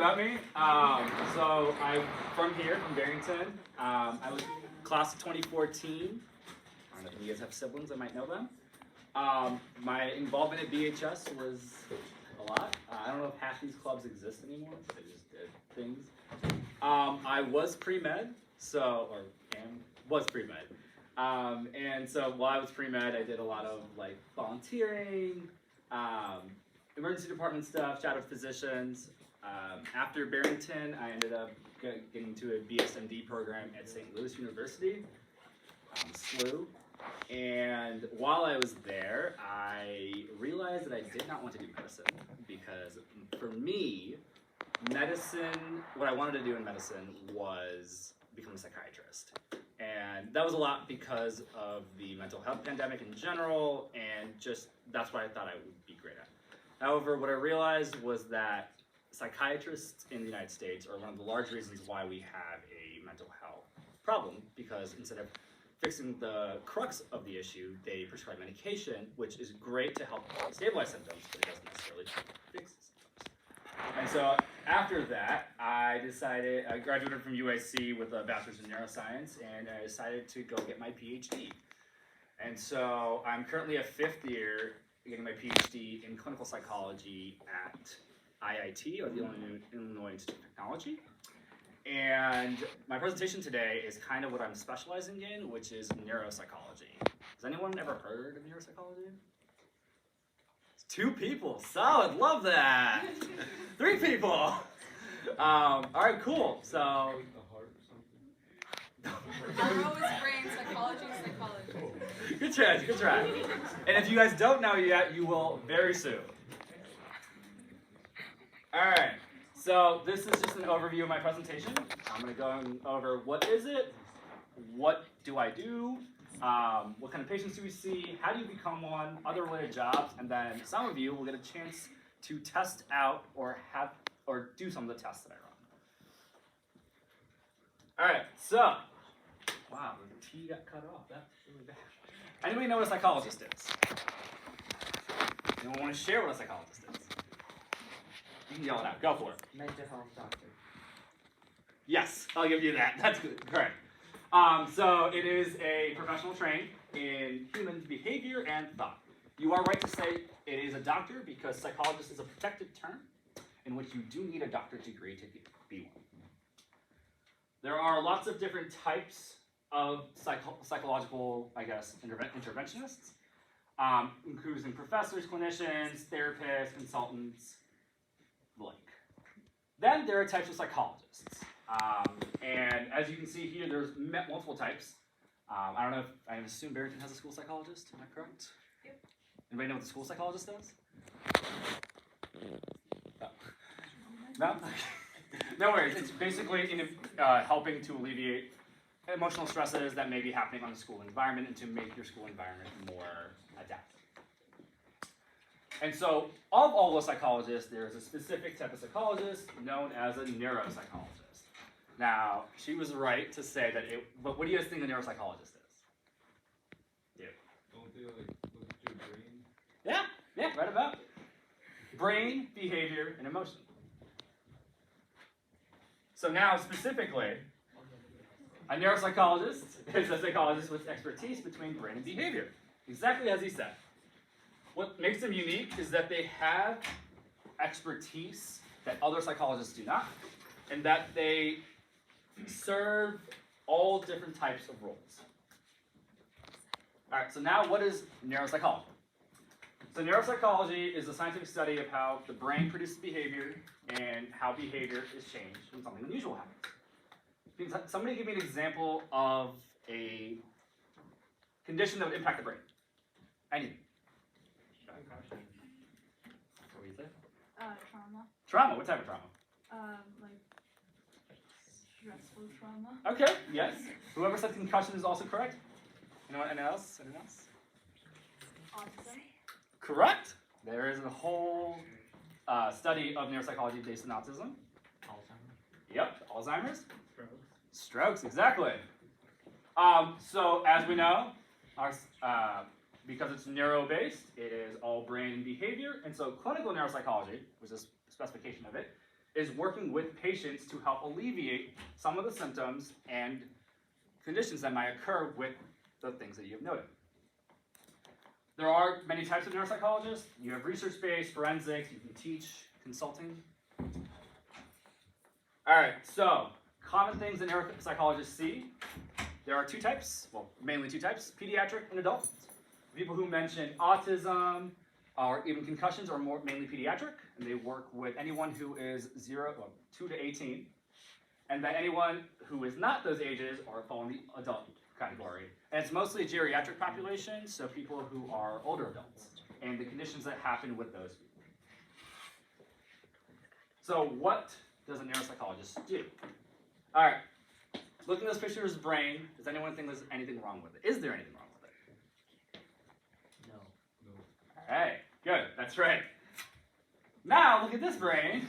About me, so I'm from here, from Barrington. I was class of 2014. I don't know if you guys have siblings, I might know them. My involvement at BHS was a lot. I don't know if half these clubs exist anymore, but they just did things. I was pre-med, was pre-med. And so while I was pre-med, I did a lot of like volunteering, emergency department stuff, shadowed physicians. After Barrington, I ended up getting into a BSMD program at St. Louis University, SLU. And while I was there, I realized that I did not want to do medicine because for me, medicine, what I wanted to do in medicine was become a psychiatrist. And that was a lot because of the mental health pandemic in general, and just that's what I thought I would be great at. However, what I realized was that psychiatrists in the United States are one of the large reasons why we have a mental health problem, because instead of fixing the crux of the issue, they prescribe medication, which is great to help stabilize symptoms, but it doesn't necessarily fix symptoms. And so after that, I graduated from UIC with a bachelor's in neuroscience, and I decided to go get my PhD. And so I'm currently a fifth year getting my PhD in clinical psychology at IIT, or the Illinois Institute of Technology. And my presentation today is kind of what I'm specializing in, which is neuropsychology. Has anyone ever heard of neuropsychology? It's 2 people, solid, love that. 3 people. All right, cool. So. Neuro is brain, psychology is psychology. Good try, good try. And if you guys don't know yet, you will very soon. All right, so this is just an overview of my presentation. I'm going to go over what is it, what do I do, what kind of patients do we see, how do you become one, other related jobs, and then some of you will get a chance to test out or do some of the tests that I run. All right, so, wow, the T got cut off. That's really bad. Anybody know what a psychologist is? Anyone want to share what a psychologist is? You can yell it out. Go for it. Mental health doctor. Yes, I'll give you that. That's good. Correct. So it is a professional trained in human behavior and thought. You are right to say it is a doctor because psychologist is a protected term in which you do need a doctorate degree to be one. There are lots of different types of psychological, interventionists, including professors, clinicians, therapists, consultants, like. Then there are types of psychologists. And as you can see here, there's multiple types. I don't know if, I assume Barrington has a school psychologist, am I correct? Yep. Anybody know what the school psychologist does? Oh. No? No worries, it's basically helping to alleviate emotional stresses that may be happening on the school environment and to make your school environment more adaptive. And so, of all the psychologists, there is a specific type of psychologist known as a neuropsychologist. Now, she was right to say that but what do you guys think a neuropsychologist is? Yeah. Don't they like look at your brain? Yeah, right about. Brain, behavior, and emotion. So now, specifically, a neuropsychologist is a psychologist with expertise between brain and behavior, exactly as he said. What makes them unique is that they have expertise that other psychologists do not, and that they serve all different types of roles. All right, so now what is neuropsychology? So neuropsychology is the scientific study of how the brain produces behavior and how behavior is changed when something unusual happens. Can somebody give me an example of a condition that would impact the brain? Anything. What do you say? Trauma. Trauma. What type of trauma? Like stressful trauma. Okay. Yes. Whoever said concussion is also correct. Anyone else? Anyone else? Autism. Correct. There is a whole study of neuropsychology based on autism. Alzheimer's. Yep. Alzheimer's. Strokes. Strokes. Exactly. So as we know, because it's neuro-based, it is all brain and behavior, and so clinical neuropsychology, which is a specification of it, is working with patients to help alleviate some of the symptoms and conditions that might occur with the things that you have noted. There are many types of neuropsychologists. You have research-based, forensics, you can teach, consulting. All right, so common things that neuropsychologists see. There are two types, well, mainly two types, pediatric and adult. People who mention autism or even concussions are mainly pediatric, and they work with anyone who is 2 to 18. And then anyone who is not those ages are fall in the adult category. And it's mostly a geriatric population, so people who are older adults, and the conditions that happen with those people. So what does a neuropsychologist do? All right, looking at this picture of his brain, does anyone think there's anything wrong with it? Is there anything wrong with it? No. All right, good, that's right. Now look at this brain,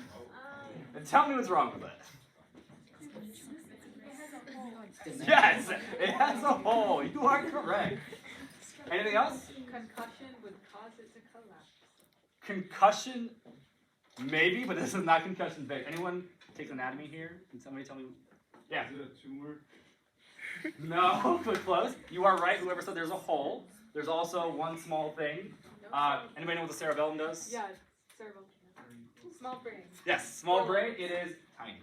and tell me what's wrong with it. Yes, it has a hole. You are correct. Anything else? Concussion would cause it to collapse. Concussion, maybe, but this is not concussion based. Anyone take anatomy here? Can somebody tell me? Yeah. Is it a tumor? No, but close. You are right. Whoever said there's a hole. There's also one small thing. Anybody know what the cerebellum does? Yeah, cerebral. Small brain. Yes, small brain. It is tiny.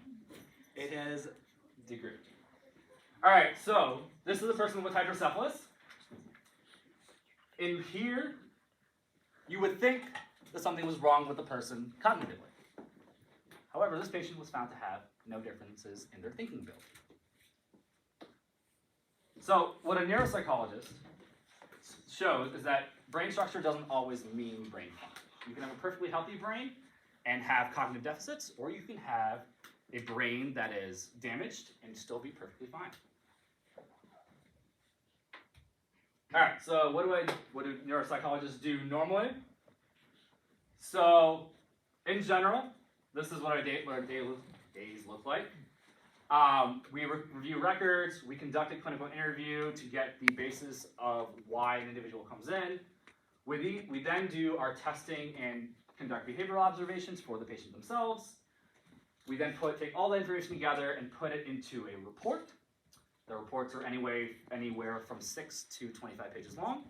It is degree. All right, so this is a person with hydrocephalus. In here, you would think that something was wrong with the person cognitively. However, this patient was found to have no differences in their thinking ability. So what a neuropsychologist shows is that brain structure doesn't always mean brain function. You can have a perfectly healthy brain and have cognitive deficits, or you can have a brain that is damaged and still be perfectly fine. All right, so what do neuropsychologists do normally? So, in general, this is what our days look like. We review records, we conduct a clinical interview to get the basis of why an individual comes in. We then do our testing and conduct behavioral observations for the patient themselves. We then take all the information together and put it into a report. The reports are anywhere from 6 to 25 pages long.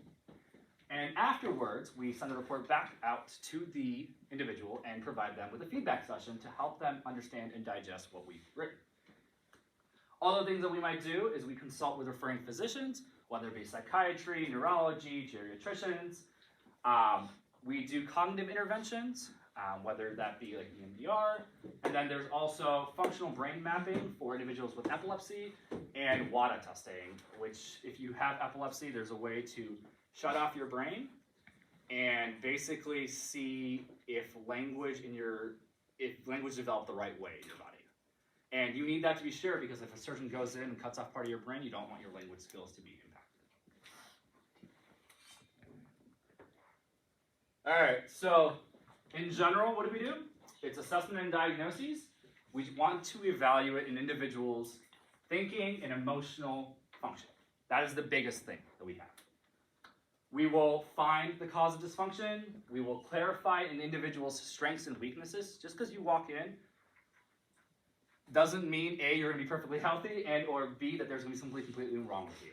And afterwards, we send the report back out to the individual and provide them with a feedback session to help them understand and digest what we've written. Other things that we might do is we consult with referring physicians, whether it be psychiatry, neurology, geriatricians. We do cognitive interventions, whether that be like EMDR. And then there's also functional brain mapping for individuals with epilepsy and WADA testing, which if you have epilepsy, there's a way to shut off your brain and basically see if language developed the right way in your body. And you need that to be sure, because if a surgeon goes in and cuts off part of your brain, you don't want your language skills to be impacted. All right, so in general, what do we do? It's assessment and diagnoses. We want to evaluate an individual's thinking and emotional function. That is the biggest thing that we have. We will find the cause of dysfunction. We will clarify an individual's strengths and weaknesses. Just because you walk in doesn't mean A, you're going to be perfectly healthy, and or B, that there's going to be something completely wrong with you.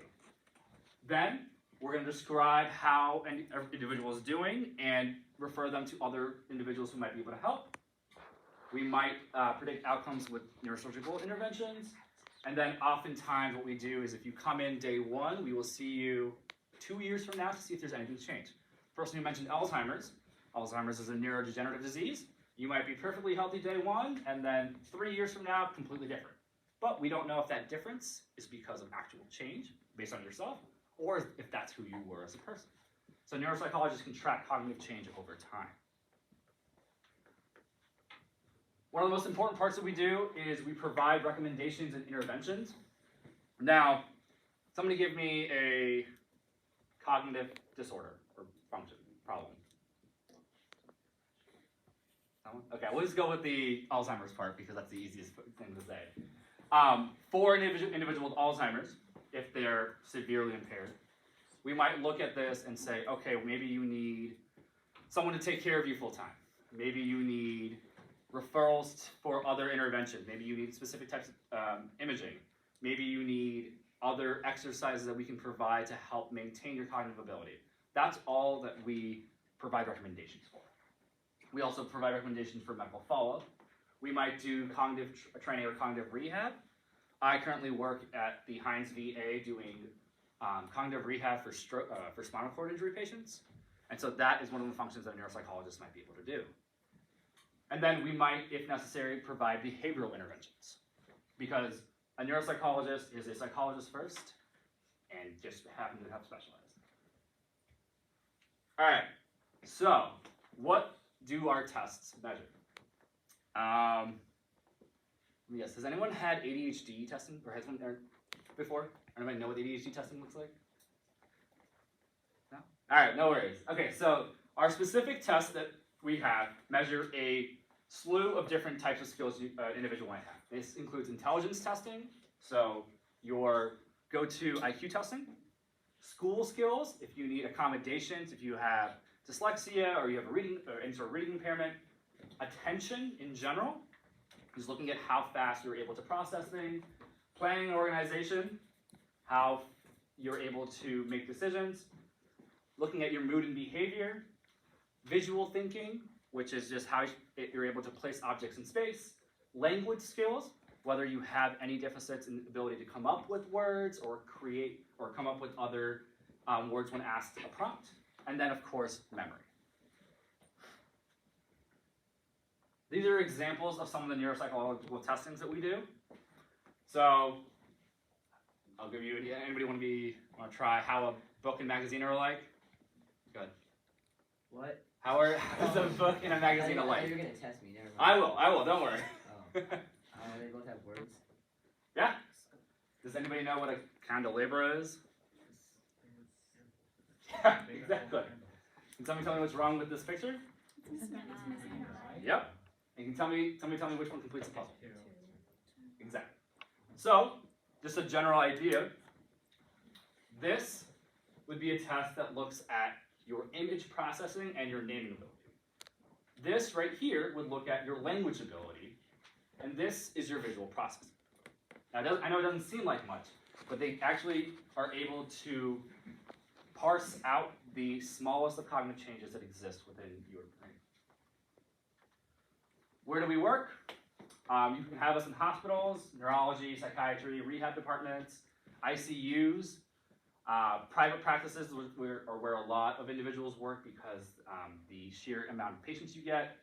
Then we're going to describe how an individual is doing and refer them to other individuals who might be able to help. We might predict outcomes with neurosurgical interventions. And then oftentimes what we do is if you come in day one, we will see you 2 years from now to see if there's anything changed. Person who mentioned Alzheimer's. Alzheimer's is a neurodegenerative disease. You might be perfectly healthy day one, and then 3 years from now, completely different. But we don't know if that difference is because of actual change based on yourself, or if that's who you were as a person. So neuropsychologists can track cognitive change over time. One of the most important parts that we do is we provide recommendations and interventions. Now, somebody give me a cognitive disorder or function problem. Someone? Okay, we'll just go with the Alzheimer's part because that's the easiest thing to say. For an individual with Alzheimer's, if they're severely impaired, we might look at this and say, okay, maybe you need someone to take care of you full time. Maybe you need referrals for other intervention. Maybe you need specific types of imaging. Maybe you need other exercises that we can provide to help maintain your cognitive ability. That's all that we provide recommendations for. We also provide recommendations for medical follow-up. We might do cognitive training or cognitive rehab. I currently work at the Heinz VA doing cognitive rehab for spinal cord injury patients. And so that is one of the functions that a neuropsychologist might be able to do. And then we might, if necessary, provide behavioral interventions. Because a neuropsychologist is a psychologist first and just happen to have specialized. All right, so what do our tests measure? Yes, has anyone had ADHD testing or has one before? Anybody know what ADHD testing looks like? No? All right, no worries. Okay, so our specific tests that we have measure a slew of different types of skills an individual might have. This includes intelligence testing, so your go-to IQ testing, school skills, if you need accommodations, if you have dyslexia or you have any sort of reading impairment, attention in general, just looking at how fast you're able to process things, planning and organization, how you're able to make decisions, looking at your mood and behavior, visual thinking, which is just how you're able to place objects in space, language skills, whether you have any deficits in the ability to come up with words or create or come up with other words when asked a prompt, and then of course memory. These are examples of some of the neuropsychological testings that we do. So I'll give you, anybody want to try how a book and magazine are alike? Good. What? How is a book and a magazine alike? You're gonna test me. Never mind. I will. Don't worry. Oh. They both have words. Yeah. Does anybody know what a candelabra is? Yeah, exactly. Can somebody tell me what's wrong with this picture? Yep. And can tell me which one completes the puzzle. Exactly. So, just a general idea. This would be a test that looks at your image processing and your naming ability. This right here would look at your language ability, and this is your visual processing. Now, I know it doesn't seem like much, but they actually are able to parse out the smallest of cognitive changes that exist within your brain. Where do we work? You can have us in hospitals, neurology, psychiatry, rehab departments, ICUs, private practices are where a lot of individuals work because the sheer amount of patients you get.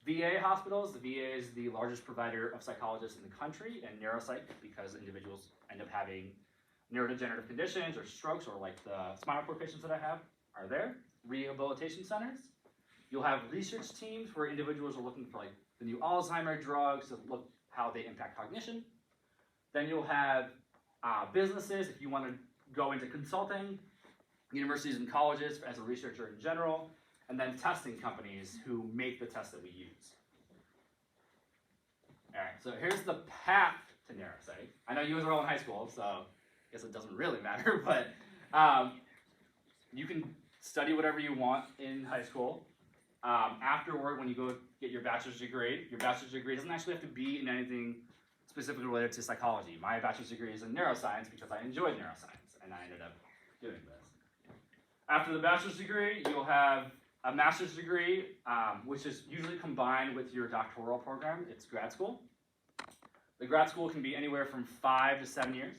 VA hospitals, the VA is the largest provider of psychologists in the country, and neuropsych because individuals end up having neurodegenerative conditions or strokes, or like the spinal cord patients that I have are there. Rehabilitation centers. You'll have research teams where individuals are looking for like the new Alzheimer drugs to look how they impact cognition. Then you'll have businesses if you want to go into consulting, universities and colleges as a researcher in general, and then testing companies who make the tests that we use. All right, so here's the path to neuropsych. I know you guys are all in high school, so I guess it doesn't really matter, but you can study whatever you want in high school. Afterward, when you go get your bachelor's degree doesn't actually have to be in anything specifically related to psychology. My bachelor's degree is in neuroscience because I enjoyed neuroscience, and I ended up doing this. After the bachelor's degree, you'll have a master's degree, which is usually combined with your doctoral program. It's grad school. The grad school can be anywhere from 5 to 7 years,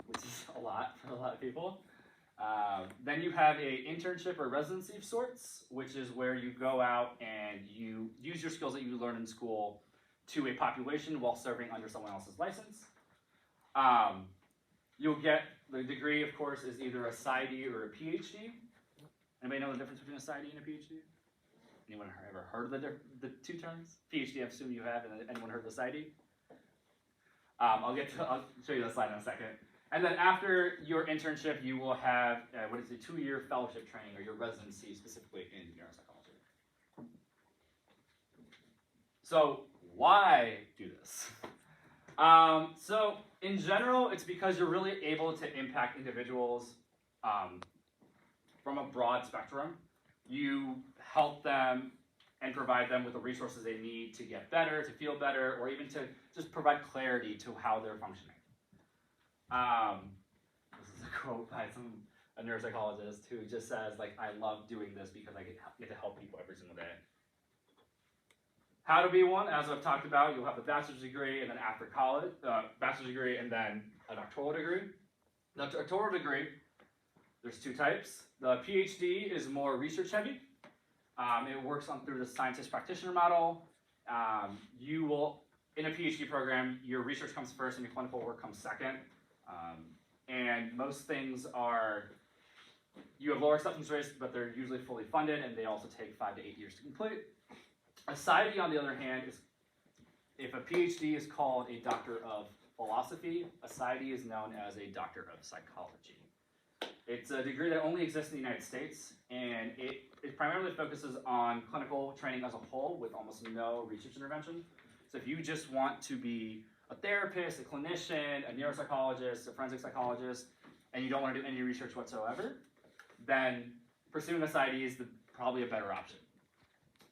which is a lot for a lot of people. Then you have a internship or residency of sorts, which is where you go out and you use your skills that you learn in school to a population while serving under someone else's license. You'll get, the degree of course is either a PsyD or a PhD. Anybody know the difference between a PsyD and a PhD? Anyone ever heard of the two terms? PhD, I assume you have, and anyone heard of the PsyD? I'll show you the slide in a second. And then after your internship, you will have, a 2-year fellowship training or your residency specifically in neuropsychology. So why do this? So in general, it's because you're really able to impact individuals from a broad spectrum. You help them and provide them with the resources they need to get better, to feel better, or even to just provide clarity to how they're functioning. This is a quote by a neuropsychologist who just says, like, I love doing this because I get to help people every single day. How to be one, as I've talked about, you'll have the bachelor's degree, and then after college, bachelor's degree, and then a doctoral degree. The doctoral degree, there's two types. The PhD is more research heavy. It works on through the scientist practitioner model. You will, in a PhD program, your research comes first and your clinical work comes second. And most things are, you have lower acceptance rates, but they're usually fully funded, and they also take 5 to 8 years to complete. A PsyD, on the other hand, is, if a PhD is called a doctor of philosophy, a PsyD is known as a doctor of psychology. It's a degree that only exists in the United States, and it primarily focuses on clinical training as a whole with almost no research intervention. So if you just want to be a therapist, a clinician, a neuropsychologist, a forensic psychologist, and you don't want to do any research whatsoever, then pursuing a PsyD is probably a better option.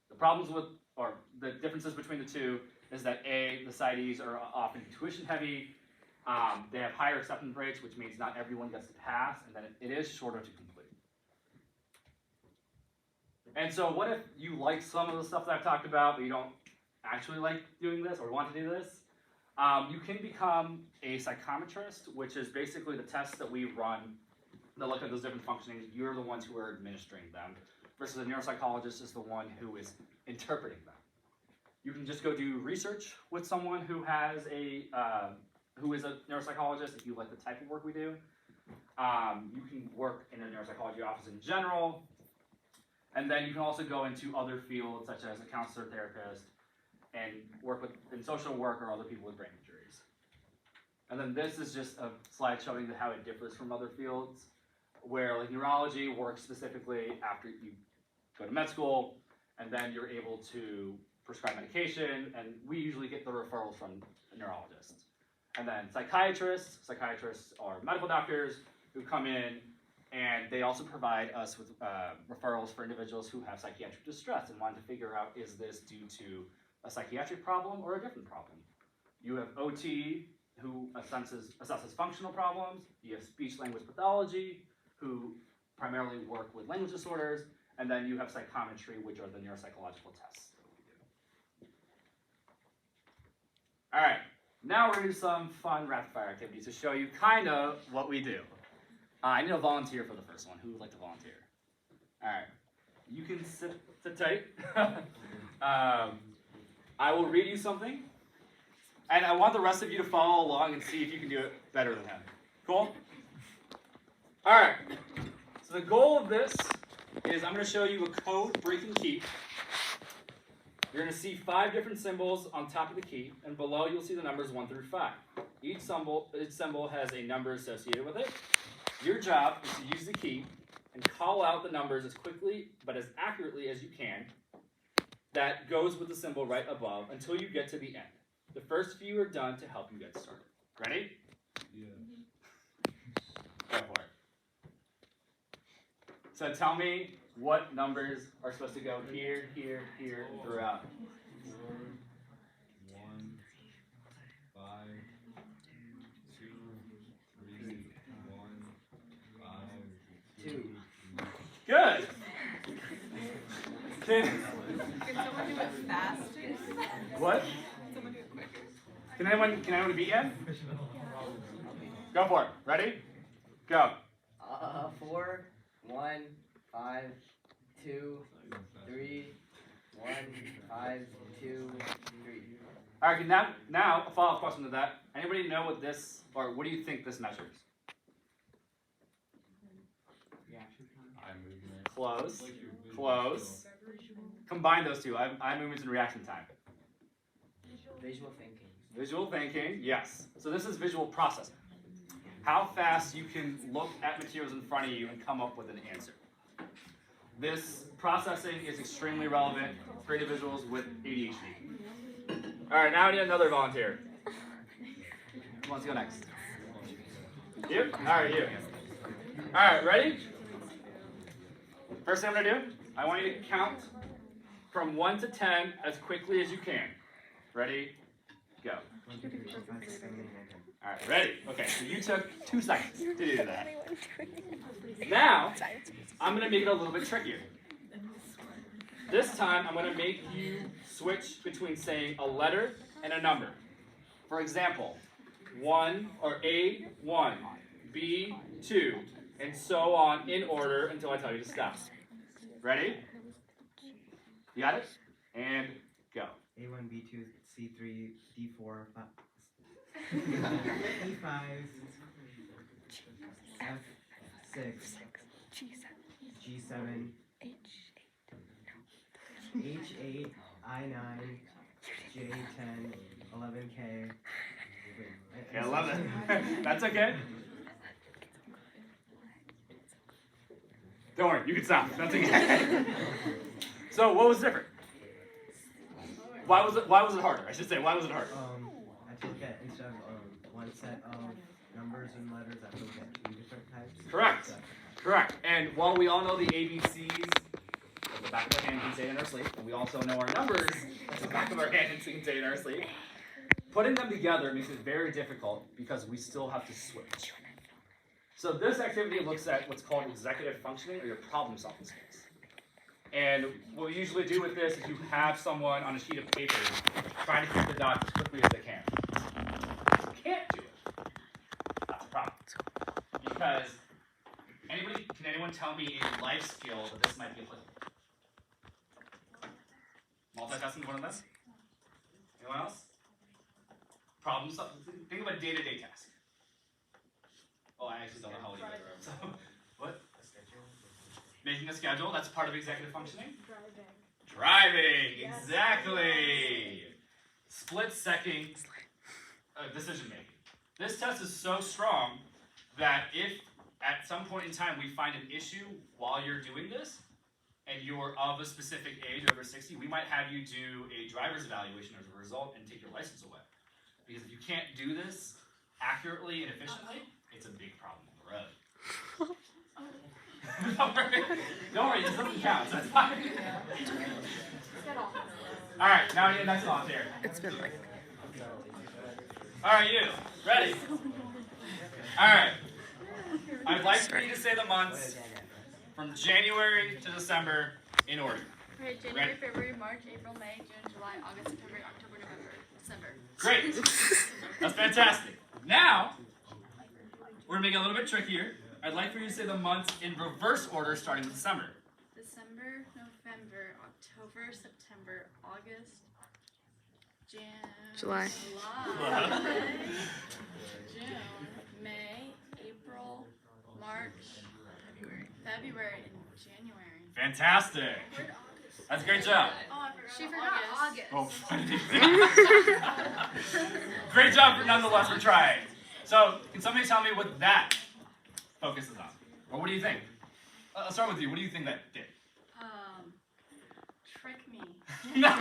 The problems with, or the differences between the two is that A, the PsyDs are often tuition heavy, they have higher acceptance rates, which means not everyone gets to pass, and then it is shorter to complete. And so what if you like some of the stuff that I've talked about, but you don't actually like doing this or want to do this? You can become a psychometrist, which is basically the tests that we run that look at those different functionings. You're the ones who are administering them, versus a neuropsychologist is the one who is interpreting them. You can just go do research with someone who has who is a neuropsychologist if you like the type of work we do. You can work in a neuropsychology office in general, and then you can also go into other fields such as a counselor, therapist, and work in social work or other people with brain injuries. And then this is just a slide showing how it differs from other fields, where like neurology works specifically after you go to med school, and then you're able to prescribe medication, and we usually get the referrals from neurologists. And then psychiatrists are medical doctors who come in, and they also provide us with referrals for individuals who have psychiatric distress and want to figure out, is this due to a psychiatric problem or a different problem? You have OT, who assesses functional problems. You have speech-language pathology, who primarily work with language disorders. And then you have psychometry, which are the neuropsychological tests that we do. All right, now we're going to do some fun rapid-fire activities to show you kind of what we do. I need a volunteer for the first one. Who would like to volunteer? All right, you can sit tight. I will read you something, and I want the rest of you to follow along and see if you can do it better than him. Cool? All right, so the goal of this is I'm going to show you a code-breaking key. You're going to see 5 different symbols on top of the key, and below you'll see the numbers 1 through 5. Each symbol has a number associated with it. Your job is to use the key and call out the numbers as quickly but as accurately as you can that goes with the symbol right above until you get to the end. The first few are done to help you get started. Ready? Yeah. Go for it. So tell me what numbers are supposed to go here, here, here, and throughout. 4, 1, 5, 2, 3, 1, 5, 2. Good. Can someone do it faster? What? Someone do it quicker. Can anyone beat him? Go for it. Ready? Go. 4, 1, 5, 2, 3, 1, 5, 2, 3. All right. Now a follow-up question to that. Anybody know what this, or what do you think this measures? Eye movement. Close. Like your vision Close. Combine those two. Eye movements and reaction time. Visual thinking. Visual thinking. Yes. So this is visual processing. How fast you can look at materials in front of you and come up with an answer. This processing is extremely relevant for individuals with ADHD. All right, now I need another volunteer. Who wants to go next? You? All right, you. All right, ready? First thing I'm going to do, I want you to count from 1 to 10 as quickly as you can. Ready? Go. All right, ready? Okay, so you took 2 seconds to do that. Now, I'm going to make it a little bit trickier. This time, I'm going to make you switch between saying a letter and a number. For example, 1 or A1, B2, and so on in order until I tell you to stop. Ready? You got it? And go. A1, B2, C3, D4, E5, F6, G7, H8, I9, J10, 11K. Okay, 11. That's okay. Don't worry, you can stop. That's okay. So, what was different? Why was it harder? I should say, why was it harder? I took that instead of one set of numbers and letters, I took that 2 different types. Correct. Correct. And while we all know the ABCs at the back of our hand and say in our sleep, and we also know our numbers at the back of our hand and say in our sleep, putting them together makes it very difficult because we still have to switch. So this activity looks at what's called executive functioning or your problem-solving skills. And what we usually do with this is you have someone on a sheet of paper trying to keep the dots as quickly as they can. If you can't do it, that's a problem. Because can anyone tell me a life skill that this might be applicable? Multitasking is one of them? Anyone else? Problem solving. Think of a day-to-day task. Oh, I actually don't know how old you guys are. So, what? Making a schedule, that's part of executive functioning. Driving, exactly. Split-second decision making. This test is so strong that if at some point in time we find an issue while you're doing this, and you're of a specific age, over 60, we might have you do a driver's evaluation as a result and take your license away. Because if you can't do this accurately and efficiently, it's a big problem on the road. Don't worry, this doesn't count, so that's fine. Alright, now we need the next one here. It's been like... Alright, you. Ready? Alright. I'd like for you to say the months from January to December in order. Okay, January, February, March, April, May, June, July, August, September, October, November, December. Great. That's fantastic. Now, we're going to make it a little bit trickier. I'd like for you to say the months in reverse order starting with December. December, November, October, September, August, July. June, May, April, March, February, and January. Fantastic. That's a great job. Oh, I forgot. She forgot August. Oh, great job, nonetheless, for trying. So, can somebody tell me what that focuses on? Or what do you think? I'll start with you. What do you think that did? Trick me. No.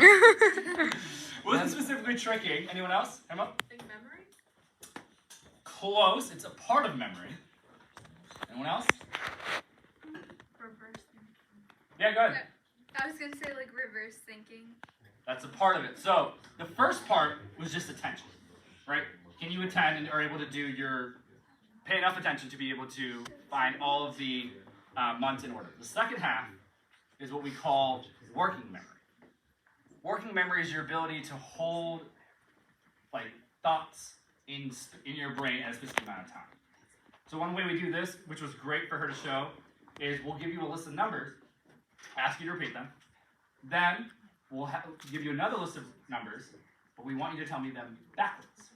Wasn't specifically tricking. Anyone else? Emma? Big memory? Close. It's a part of memory. Anyone else? Reverse thinking. Yeah, go ahead. I was gonna say like reverse thinking. That's a part of it. So the first part was just attention, right? Can you attend and are able to do pay enough attention to be able to find all of the months in order? The second half is what we call working memory. Working memory is your ability to hold like thoughts in your brain at a specific amount of time. So one way we do this, which was great for her to show, is we'll give you a list of numbers, ask you to repeat them, then we'll give you another list of numbers, but we want you to tell me them backwards.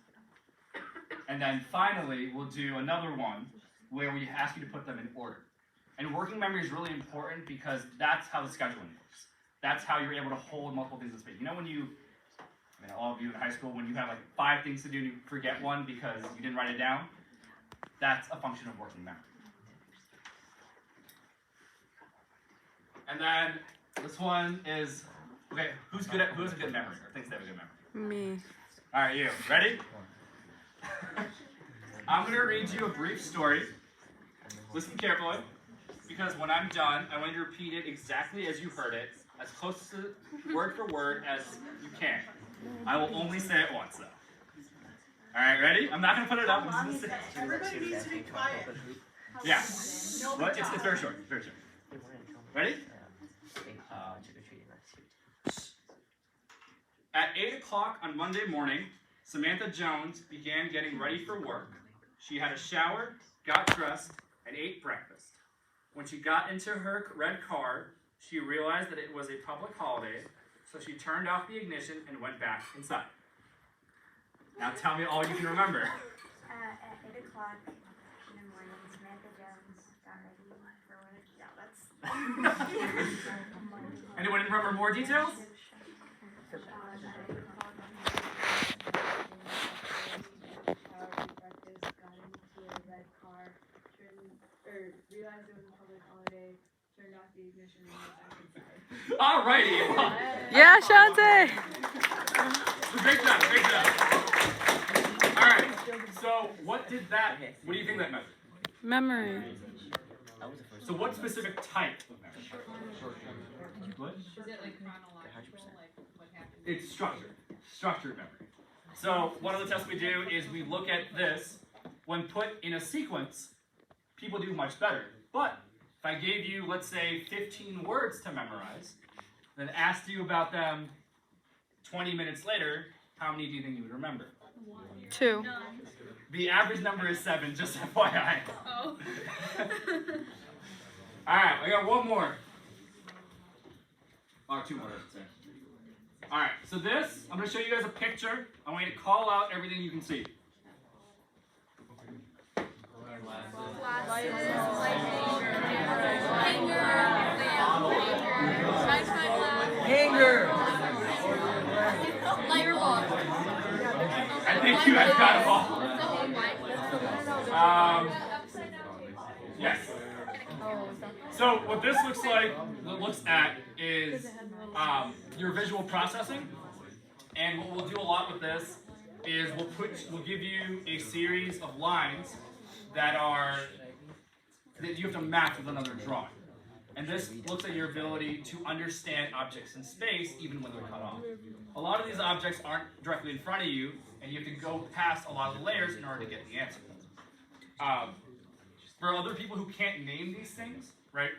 And then finally, we'll do another one where we ask you to put them in order. And working memory is really important because that's how the scheduling works. That's how you're able to hold multiple things in space. You know when all of you in high school, when you have like 5 things to do and you forget one because you didn't write it down? That's a function of working memory. And then this one is, okay, who has a good memory or thinks they have a good memory? Me. All right, you. Ready? I'm going to read you a brief story. Listen carefully, because when I'm done, I want you to repeat it exactly as you heard it, as close to word for word as you can. I will only say it once, though. All right, ready? I'm not going to put it up. I'm just going to say it. Everybody needs to be quiet. Yeah. What? It's very short. It's very short. Ready? At 8 o'clock on Monday morning, Samantha Jones began getting ready for work. She had a shower, got dressed, and ate breakfast. When she got into her red car, she realized that it was a public holiday, so she turned off the ignition and went back inside. Now tell me all you can remember. At 8 o'clock in the morning, Samantha Jones got ready for work. Yeah, that's... Anyone remember more details? Realized it was a public holiday, turned off the ignition, and went back inside. Alrighty. Yeah, Shante. Great job, great job. Alright, so what do you think that meant? Memory. So what specific type of memory? What? Is it like chronological, like what happened? It's structured memory. So one of the tests we do is we look at this. When put in a sequence, people do much better. But if I gave you, let's say, 15 words to memorize, then asked you about them 20 minutes later, how many do you think you would remember? 2. The average number is 7, just FYI. Oh. Alright, I got one more. Or 2 more, I should say. Alright, so this, I'm going to show you guys a picture. I want you to call out everything you can see. Hanger! I think you guys got them all. Yes. So what this looks at is your visual processing, and what we'll do a lot with this is we'll give you a series of lines that you have to match with another drawing. And this looks at your ability to understand objects in space even when they're cut off. A lot of these objects aren't directly in front of you, and you have to go past a lot of the layers in order to get the answer. For other people who can't name these things, right?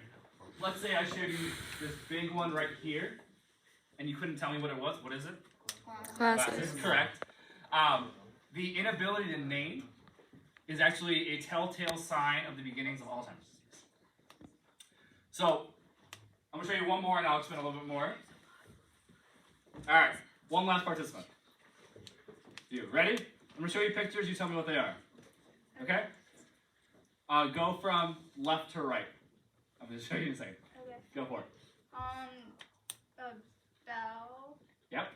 Let's say I showed you this big one right here, and you couldn't tell me what it was. What is it? Glasses. Correct. The inability to name is actually a telltale sign of the beginnings of Alzheimer's disease. So, I'm going to show you one more and I'll explain a little bit more. Alright, one last participant. You ready? I'm going to show you pictures, you tell me what they are. Okay? Go from left to right. I'm going to show you in a second. Okay. Go for it. A bell. Yep.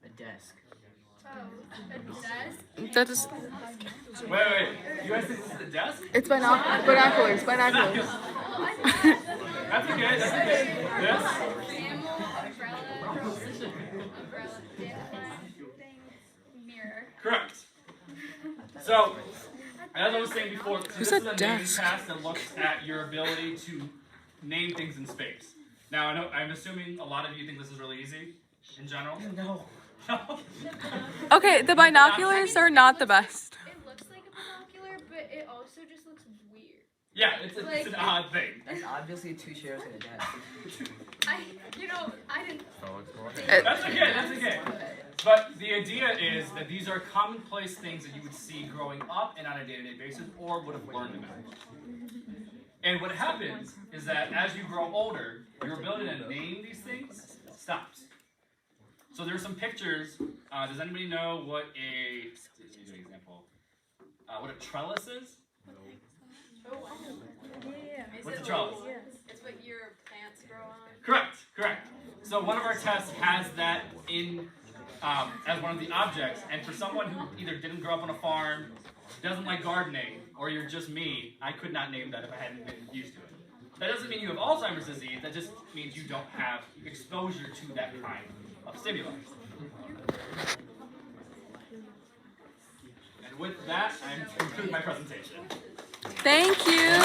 A desk. Oh, a desk. That is. Wait. You guys think this is a desk? It's binoculars. Binoculars. That's okay. This? Camel, umbrella, thing, mirror. Correct. So, as I was saying before, so this is a naming desk? task that looks at your ability to name things in space. Now, I'm assuming a lot of you think this is really easy in general. No. Okay, the binoculars are not the best. It looks like a binocular, but it also just looks weird. Yeah, it's an odd thing. That's obviously 2 chairs and a desk. I didn't. That's okay. But the idea is that these are commonplace things that you would see growing up and on a day-to-day basis, or would have learned about. And what happens is that as you grow older, your ability to name these things stops. So there's some pictures. Does anybody know what a what a trellis is? Oh, wow. Yeah. What's a trellis? It's what your plants grow on. Correct. So one of our tests has that in as one of the objects, and for someone who either didn't grow up on a farm, doesn't like gardening, or you're just me, I could not name that if I hadn't been used to it. That doesn't mean you have Alzheimer's disease, that just means you don't have exposure to that kind of stimuli. And with that, I'm concluding my presentation. Thank you.